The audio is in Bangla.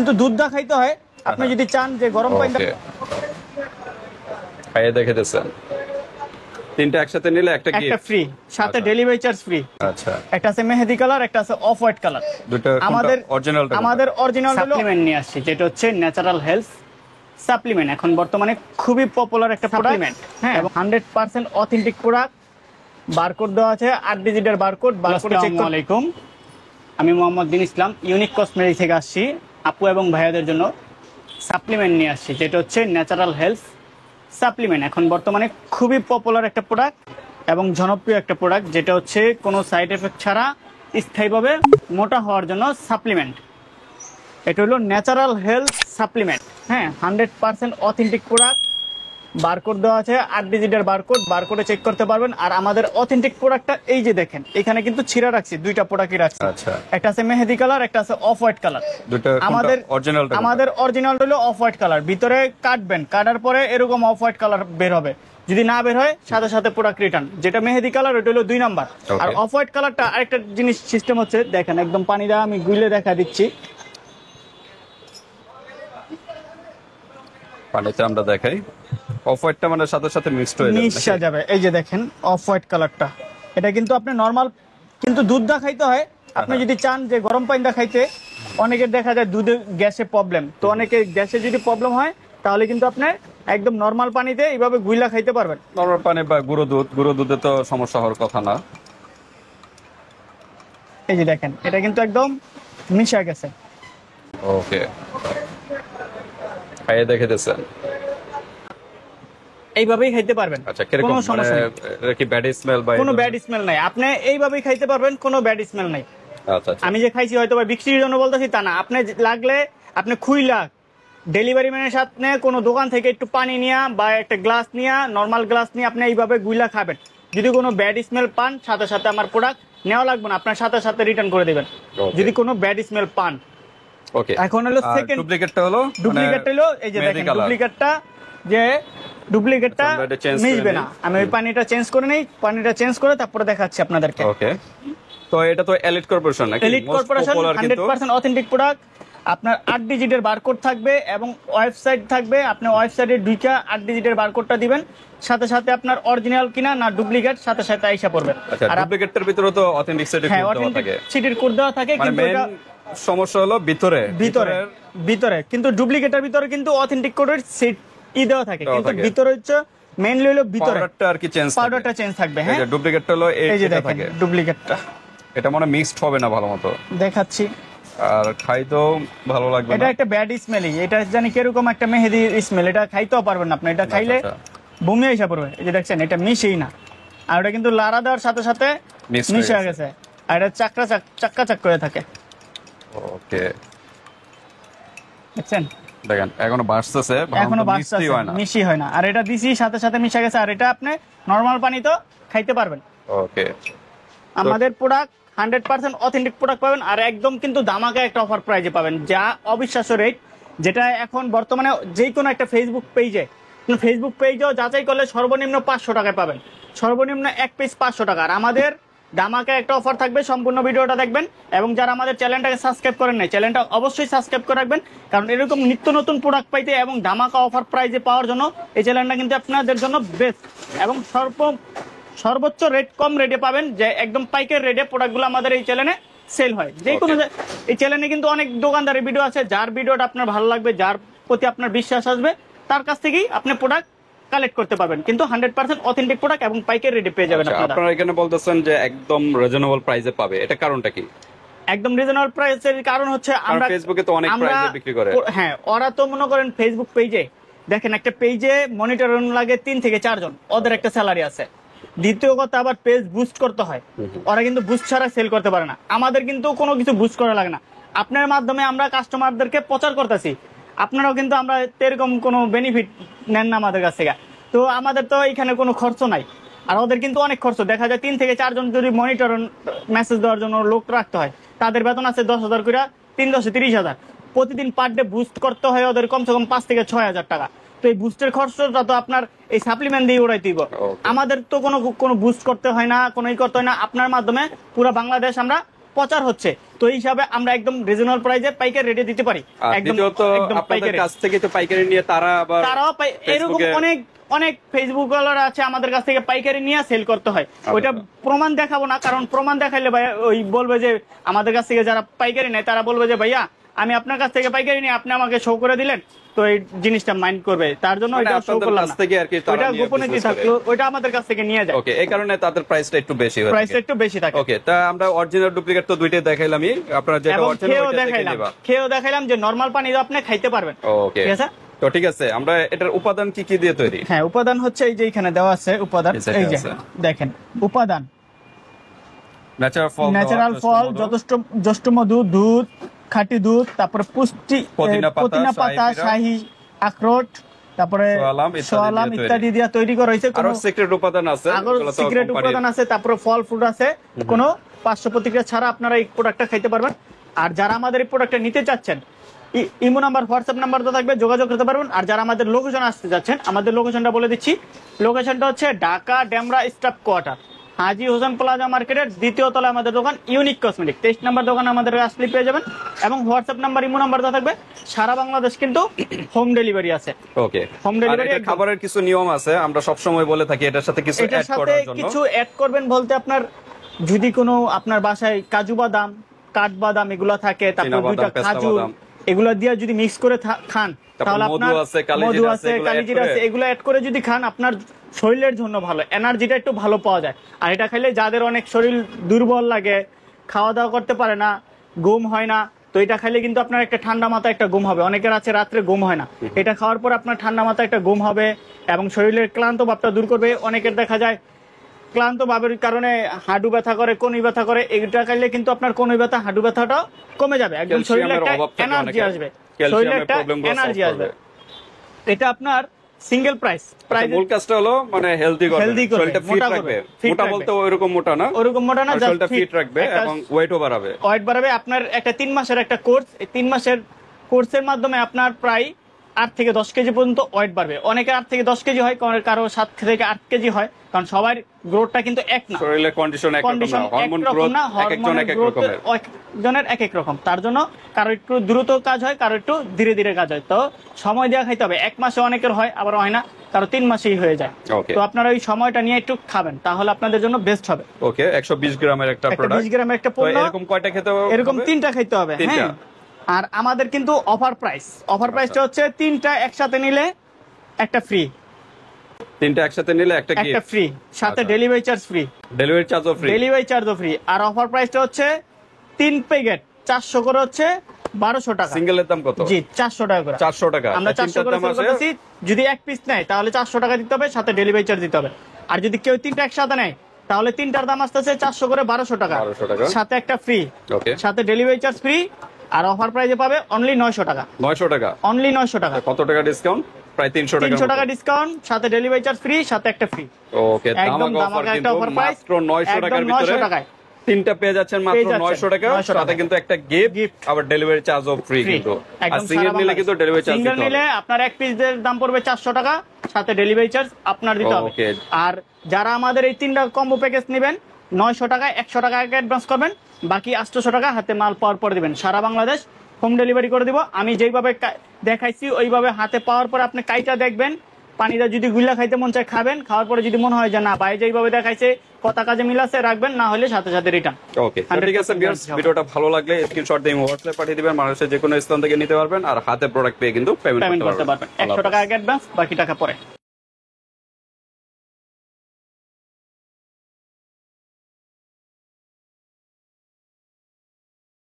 কিন্তু দুধটা খাইতে হয়। আপনি যদি চান যে গরম পানি খাইয়ে দেখে দিচ্ছেন, তিনটা একসাথে নিলে একটা ফ্রি, সাথে ডেলিভারি চার্জ ফ্রি। আচ্ছা, একটা আছে মেহেদি কালার, একটা আছে অফ হোয়াইট কালার। দুটো আমাদের অরিজিনাল সাপ্লিমেন্ট নিয়ে আসছি, যেটা হচ্ছে ন্যাচারাল হেলথ সাপ্লিমেন্ট। এখন বর্তমানে খুবই পপুলার একটা সাপ্লিমেন্ট, হ্যাঁ, এবং 100% অথেন্টিক প্রোডাক্ট। বারকোড দেওয়া আছে, 8 ডিজিটের বারকোড। আসসালামু আলাইকুম, আমি মোহাম্মদ দিন ইসলাম, ইউনিক কসমেটিক থেকে আসছি। আপু এবং ভাইয়াদের জন্য সাপ্লিমেন্ট নিয়ে আসছি, যেটা হচ্ছে ন্যাচারাল হেলথ সাপ্লিমেন্ট। এখন বর্তমানে খুবই পপুলার একটা প্রোডাক্ট এবং জনপ্রিয় একটা প্রোডাক্ট, যেটা হচ্ছে কোনো সাইড এফেক্ট ছাড়া স্থায়ীভাবে মোটা হওয়ার জন্য সাপ্লিমেন্ট। এটা হলো ন্যাচারাল হেলথ সাপ্লিমেন্ট, হ্যাঁ, 100% অথেন্টিক প্রোডাক্ট। বারকোড দেওয়া আছে, 8 ডিজিটের বারকোড। বারকোডে চেক করতে পারবেন। আর আমাদের অথেন্টিক প্রোডাক্টটা এই যে দেখেন, এখানে কিন্তু ছিঁড়া রাখছি, দুইটা প্রোডাক্টই রাখছি। আচ্ছা, একটা আছে মেহেদি কালার, একটা আছে অফ হোয়াইট কালার। দুটো আমাদের অরিজিনাল হলো অফ হোয়াইট কালার। ভিতরে কাটবেন, কাটার পরে এরকম অফ হোয়াইট কালার বের হবে। যদি না বের হয়, সাথে সাথে প্রোডাক্ট রিটার্ন। যেটা মেহেদি কালার, ওটা হলো 2 নাম্বার। আর অফ হোয়াইট কালারটা আরেকটা জিনিস সিস্টেম হচ্ছে, দেখেন একদম পানিটা আমি গুলে দেখা দিচ্ছি। পানিতে আমরা দেখাই, অফ হোয়াইটটা মানে সাথে সাথে মিক্সড হয়ে যাবে। এই যে দেখেন অফ হোয়াইট কালারটা, এটা কিন্তু আপনি নরমাল কিন্তু দুধটা খাইতে হয়। আপনি যদি চান যে গরম পানিটা খাইতে, অনেকের দেখা যায় দুধে গ্যাসে প্রবলেম, তো অনেকে গ্যাসে যদি প্রবলেম হয়, তাহলে কিন্তু আপনি একদম নরমাল পানিতে এইভাবে গুইলা খাইতে পারবেন। নরমাল পানি বা গুঁড়ো দুধে তো সমস্যা হওয়ার কথা না। এই যে দেখেন, এটা কিন্তু একদম মিশা গেছে। ওকে, খাইয়ে দেখে দিচ্ছেন, এইভাবেই খাইতে পারবেন। আচ্ছা, কিরকম মানে এটা কি ব্যাড স্মেল বা কোনো ব্যাড স্মেল নাই, আপনি এইভাবেই খাইতে পারবেন, কোনো ব্যাড স্মেল নাই। আচ্ছা, আমি যে খাইছি হয়তো বা বিক্রির জন্য বলতেছি তা না। আপনি লাগলে আপনি খুইলা ডেলিভারি ম্যানের সাথে কোনো দোকান থেকে একটু পানি নিয়া বা একটা গ্লাস নিয়া, নরমাল গ্লাস নিয়ে আপনি এইভাবে গুইলা খাবেন। যদি কোনো ব্যাড স্মেল পান, সাথে সাথে আমার প্রোডাক্ট নেওয়া লাগবে না, আপনার সাথে সাথে রিটার্ন করে দিবেন যদি কোনো ব্যাড স্মেল পান। ওকে, এখন হলো সেকেন্ড ডুপ্লিকেটটা হলো এই যে দেখেন ডুপ্লিকেটটা মিশবে না। আমি ওই পানিটা চেঞ্জ করে নেই, পানিটা চেঞ্জ করে তারপরে দেখাচ্ছি আপনাদেরকে। ওকে, তো এটা তো এলিট কর্পোরেশন নাকি? Elite corporation 100% authentic product. আপনার 8 ডিজিটের বারকোড থাকবে এবং ওয়েবসাইট থাকবে। আপনি ওয়েবসাইটে ঢুকে 8 ডিজিটের বারকোডটা দিবেন, সাথে সাথে আপনার অরিজিনাল কিনা না ডুপ্লিকেট সাথে সাথে আইসা পড়বে। আর ডুপ্লিকেটের ভিতরে তো অথেন্টিক সিটির কোড দেওয়া থাকে, সিটির কোড দেওয়া থাকে, কিন্তু এটা সমস্যা হলো ভিতরে কিন্তু ডুপ্লিকেটের ভিতরে কিন্তু অথেন্টিক কোডের সিট দেওয়া থাকে, কিন্তু ভিতরে হচ্ছে মেইনলি হলো ভিতরে পাউডারটা চেঞ্জ থাকবে। হ্যাঁ, ডুপ্লিকেটটা হলো এই যে থাকে ডুপ্লিকেটটা। এটা মনে মিক্সড হবে না ভালো মতো, দেখাচ্ছি। আর খাইতেও ভালো লাগবে না। এটা একটা ব্যাড স্মেলই, এটা জানি কিরকম একটা মেহেদি স্মেল। এটা খাইতেও পারবেন না আপনি, এটা খাইলে বমি আইসা পড়বে। এই যে দেখছেন, এটা মিশেই না। আর ওটা কিন্তু লাড়া দেওয়ার সাথে সাথে মিশে গেছে, আর এটা চাক্কা করে থাকে। ওকে, দেখছেন, দেখেন এখনো বাসতেছে, মিশি হয় না। আর এটা দিছি সাথে সাথে মিশে গেছে। আর এটা আপনি নরমাল পানি তো খাইতে পারবেন। ওকে, আমাদের প্রোডাক্ট 100% অথেন্টিক প্রোডাক্ট পাবেন। আর একদম কিন্তু ধামাকা একটা অফার প্রাইজে পাবেন, যা অবিশ্বাস্য রেট। যেটা এখন বর্তমানে যে কোনো একটা ফেসবুক পেজেও যাচাই করলে সর্বনিম্ন 500 টাকায় পাবেন। সর্বনিম্ন এক পিস 500 টাকা। আর আমাদের ধামাকা একটা অফার থাকবে, সম্পূর্ণ ভিডিওটা দেখবেন। এবং যারা আমাদের চ্যানেলটাকে সাবস্ক্রাইব করেন নাই, চ্যানেলটা অবশ্যই সাবস্ক্রাইব করে রাখবেন, কারণ এরকম নিত্য নতুন প্রোডাক্ট পাইতে এবং ধামাকা অফার প্রাইজে পাওয়ার জন্য এই চ্যানেলটা কিন্তু আপনাদের জন্য বেস্ট। এবং সর্বোচ্চ রেট, কম রেটে পাবেন, যে একদম পাইকারি রেটে প্রোডাক্টগুলো আমাদের এই চ্যানেলে সেল হয়। যে কোনো এই চ্যানেলে কিন্তু অনেক দোকানদারের ভিডিও আছে, যার ভিডিওটা আপনার ভালো লাগবে, যার প্রতি আপনার বিশ্বাস আসবে, তার কাছ থেকেই আপনি প্রোডাক্ট কালেক্ট করতে পারবেন। কিন্তু 100% অথেন্টিক প্রোডাক্ট এবং পাইকারি রেটে পেয়ে যাবেন। আপনারা এখানে বলতেছেন যে একদম রিজনেবল প্রাইসে পাবে, এটা কারণটা কি? একদম রিজনেবল প্রাইসের কারণ হচ্ছে আমরা ফেসবুকে তো অনেক প্রাইসে বিক্রি করে। হ্যাঁ, ওরা তো মনে করেন ফেসবুক পেজে দেখেন, একটা পেজে মনিটরিং লাগে 3 থেকে 4 জন, ওদের একটা স্যালারি আছে। দ্বিতীয় কথা, আবার পেজ বুস্ট করতে হয়, ওরা কিন্তু বুস্ট ছাড়া সেল করতে পারে না। আমাদের কিন্তু কোনো কিছু বুস্ট করা লাগে না, আপনার মাধ্যমে আমরা কাস্টমারদেরকে প্রচার করতেছি। আপনারাও কিন্তু আমরা এরকম কোনো বেনিফিট নেন না আমাদের কাছ থেকে। তো আমাদের তো এখানে কোনো খরচ নাই, আর ওদের কিন্তু অনেক খরচ। দেখা যায় 3 থেকে 4 জন যদি মনিটর মেসেজ দেওয়ার জন্য লোক রাখতে হয়, তাদের বেতন আছে 10,000 করে, 3 × 10 = 30,000। প্রতিদিন পার ডে বুস্ট করতে হয় ওদের কমসে কম 5 থেকে 6,000 টাকা। তো এই বুস্টের খরচটা তো আপনার এই সাপ্লিমেন্ট দিয়ে উড়াইতে দিব। আমাদের তো কোনো বুস্ট করতে হয় না, কোনো করতে হয় না। আপনার মাধ্যমে পুরো বাংলাদেশ আমরা প্রচার হচ্ছে, তো এই হিসাবে আমরা একদম রিজনেবল প্রাইসে পাইকারি রেটে দিতে পারি। একদম আপনাদের পাইকারি কাছ থেকে তো পাইকারি নিয়ে তারাও এরকম অনেক ফেসবুক ওয়ালার আছে আমাদের কাছ থেকে পাইকারি নিয়ে সেল করতে হয়। ওইটা প্রমাণ দেখাবো না, কারণ প্রমাণ দেখাইলে ভাই ওই বলবে যে আমাদের কাছ থেকে যারা পাইকারি নেয় তারা বলবে যে ভাইয়া আমি আপনার কাছ থেকে পাইকারি নিয়ে আপনি আমাকে শো করে দিলেন, তো এই জিনিসটা মাইন্ড করবে, তার জন্য ওইটা শো করলাম না, ওইটা গোপনে কি থাকলো, ওইটা আমাদের কাছ থেকে নিয়ে যায়। ওকে, এই কারণে তাদের প্রাইসটা একটু বেশি হয়, প্রাইসটা একটু বেশি থাকে। ওকে, তা আমরা অরিজিনাল ডুপ্লিকেট তো দুইটাই দেখাইলামই, আপনারা যেটা অরিজিনাল ওইটা দেখে নিবা। খেয়েও দেখাইলাম যে নরমাল পানি আপনি খাইতে পারবেন। ওকে, ঠিক আছে, তো ঠিক আছে, আমরা এটার উপাদান কি কি দিয়ে তৈরি? হ্যাঁ, উপাদান হচ্ছে এই যে এখানে দেওয়া আছে উপাদান, এই যে দেখেন উপাদান ন্যাচারাল ফল, যথেষ্ট মধু, দুধ, খাঁটি দুধ, তারপরে পুষ্টি, পুদিনা পাতা, শাহী আখরোট, তারপরে সোয়ালাম ইত্যাদি দিয়ে তৈরি করা হয়েছে। আরো সিক্রেট উপাদান আছে, সিক্রেট উপাদান আছে, তারপরে ফল ফ্রুট আছে, কোনো পার্শ্ব প্রতিক্রিয়া ছাড়া আপনারা এই প্রোডাক্টটা খাইতে পারবেন। আর যারা আমাদের এই প্রোডাক্টটা নিতে চাচ্ছেন, ইমো নাম্বার, হোয়াটসঅ্যাপ নাম্বার তো থাকবে, যোগাযোগ করতে পারবেন। আর যারা আমাদের লোকেশন আসতে যাচ্ছেন, আমাদের লোকেশনটা বলে দিচ্ছি। লোকেশনটা হচ্ছে ঢাকা ডেমরা স্টাফ কোয়ার্টার, হাজী হোসেন প্লাজা মার্কেটের দ্বিতীয় তলায় আমাদের দোকান ইউনিক কসমেটিক। 23 নম্বর দোকান আমাদের আসলে পেয়ে যাবেন, এবং হোয়াটসঅ্যাপ নাম্বার, ইমো নাম্বার তো থাকবে। সারা বাংলাদেশ কিন্তু হোম ডেলিভারি আছে। ওকে, হোম ডেলিভারি। খাবারের কিছু নিয়ম আছে, আমরা সব সময় বলে থাকি এটার সাথে কিছু অ্যাড করার জন্য। কিছু অ্যাড করবেন বলতে আপনার যদি কোনো আপনার বাসায় কাজু বাদাম, কাঠবাদাম এগুলো থাকে, তারপর দুইটা খাজুর, এগুলো দিয়ে যদি মিক্স করে খান, তাহলে আপনার মধু আছে, কালিজিরা আছে, এগুলো অ্যাড করে যদি খান আপনার শরীরের জন্য ভালো, এনার্জিটা একটু ভালো পাওয়া যায়। আর এটা খাইলে যাদের অনেক শরীর দুর্বল লাগে, খাওয়া দাওয়া করতে পারে না, ঘুম হয় না, তো এটা খাইলে কিন্তু আপনার একটা ঠান্ডা মাথায় একটা ঘুম হবে। অনেকের আছে রাত্রে ঘুম হয় না, এটা খাওয়ার পর আপনার ঠান্ডা মাথায় একটা ঘুম হবে এবং শরীরের ক্লান্ত ভাবটা দূর করবে। অনেকের দেখা যায় ক্লান্ত ভাবের কারণে হাঁটু ব্যথা করে, কনুই ব্যথা করে, এটা খাইলে কিন্তু আপনার কনুই ব্যথা, হাঁটু ব্যথাটাও কমে যাবে, একদম শরীরে একটা এনার্জি আসবে, শরীরে একটা এনার্জি আসবে। এটা আপনার সিঙ্গেল প্রাইস। মূল কাজটা হলো মানে হেলদি করবে, শরীরটা ফিট রাখবে। মোটা বলতে ওইরকম মোটা না, ওরকম মোটা না, শরীরটা ফিট রাখবে এবং ওয়েটও বাড়াবে। ওয়েট বাড়াবে। আপনার একটা 3 মাসের একটা কোর্স, এই 3 মাসের কোর্সের মাধ্যমে আপনার প্রায় 8 থেকে 10 কেজি পর্যন্ত ওয়েট বাড়বে। অনেকে 8 থেকে 10 কেজি হয়, কারো 7 থেকে 8 কেজি হয়, কারণ সবার গ্রোথটা কিন্তু এক না, শরীরের কন্ডিশন এক রকম না, হরমোন গ্রোথ একজন এক এক রকমের, একজনের এক এক রকম। তার জন্য কারো একটু দ্রুত কাজ হয়, কারো একটু ধীরে ধীরে কাজ হয়। তো সময় দেওয়া খাইতে হবে। 1 মাসে অনেকের হয়, আবার হয় না, কারো 3 মাসেই হয়ে যায়। তো আপনারা ওই সময়টা নিয়ে একটু খাবেন, তাহলে আপনাদের জন্য বেস্ট হবে। ওকে, 120 গ্রামের একটা প্রোডাক্ট, 20 গ্রামের একটা পণ্য, এরকম কয়টা খেতে হবে? এরকম 3টা খেতে হবে। হ্যাঁ, আর আমাদের কিন্তু অফার প্রাইসটা হচ্ছে 3টা একসাথে নিলে একটা ফ্রি, 3টা একসাথে নিলে একটা ফ্রি, সাথে ডেলিভারি চার্জ ফ্রি, ডেলিভারি চার্জও ফ্রি। আর অফার প্রাইসটা হচ্ছে 3 প্যাকেট 400 করে হচ্ছে 1200 টাকা। সিঙ্গেলের দাম কত? জি, 400 টাকা করে। 400 টাকা আমরা 400 করে সেল করতেছি। যদি এক পিস নেয় তাহলে 400 টাকা দিতে হবে, সাথে ডেলিভারি চার্জ দিতে হবে। আর যদি কেউ 3টা একসাথে নেয় তাহলে 3টার দাম আসতেছে 400 করে 1200 টাকা, সাথে একটা ফ্রি, সাথে ডেলিভারি চার্জ ফ্রি। আর অফার প্রাইসে পাবে অনলি 900 টাকা। 900 টাকা, অনলি 900 টাকা। কত টাকা ডিসকাউন্ট? প্রায় 300 টাকা ডিসকাউন্ট, সাথে ডেলিভারি চার্জ ফ্রি, সাথে একটা ফ্রি। ওকে, ধামাকা অফার মাত্র 900 টাকার ভিতরে 3টা পেয়ে যাচ্ছেন মাত্র 900 টাকা, সাথে কিন্তু একটা গিফট, আবার ডেলিভারি চার্জও ফ্রি কিন্তু। আর সিঙ্গেল নিলে কিন্তু ডেলিভারি চার্জ দিতে হবে। সিঙ্গেল নিলে আপনার এক পিসের দাম পড়বে 400 টাকা, সাথে ডেলিভারি চার্জ আপনার দিতে হবে। আর যারা আমাদের এই 3টা কম্বো প্যাকেজ নেবেন, 900 টাকা 100 টাকা আগে অ্যাডভান্স করবেন, বাকি 800 টাকা হাতে মাল পাওয়ার পর দিবেন। সারা বাংলাদেশ হোম ডেলিভারি করে দিব। আমি যেইভাবে দেখাইছি ওইভাবে হাতে পাওয়ার পর আপনি কাইটা দেখবেন, পানিটা যদি গুলা খাইতে মন চায় খাবেন, খাওয়ার পরে যদি মনে হয় যে না ভাই যেইভাবে দেখাইছে কথা কাজে মিলাছে, রাখবেন, না হলে সাথে সাথে রিটার্ন। ওকে, ঠিক আছে ভিউয়ার্স, ভিডিওটা ভালো লাগলে স্ক্রিনশট দিয়ে হোয়াটসঅ্যাপে পাঠিয়ে দিবেন, মানুষের যে কোনো স্থান থেকে নিতে পারবেন, আর হাতে প্রোডাক্ট পেয়ে কিন্তু পেমেন্ট করতে পারবেন। 100 টাকা আগে অ্যাডভান্স, বাকি টাকা পরে।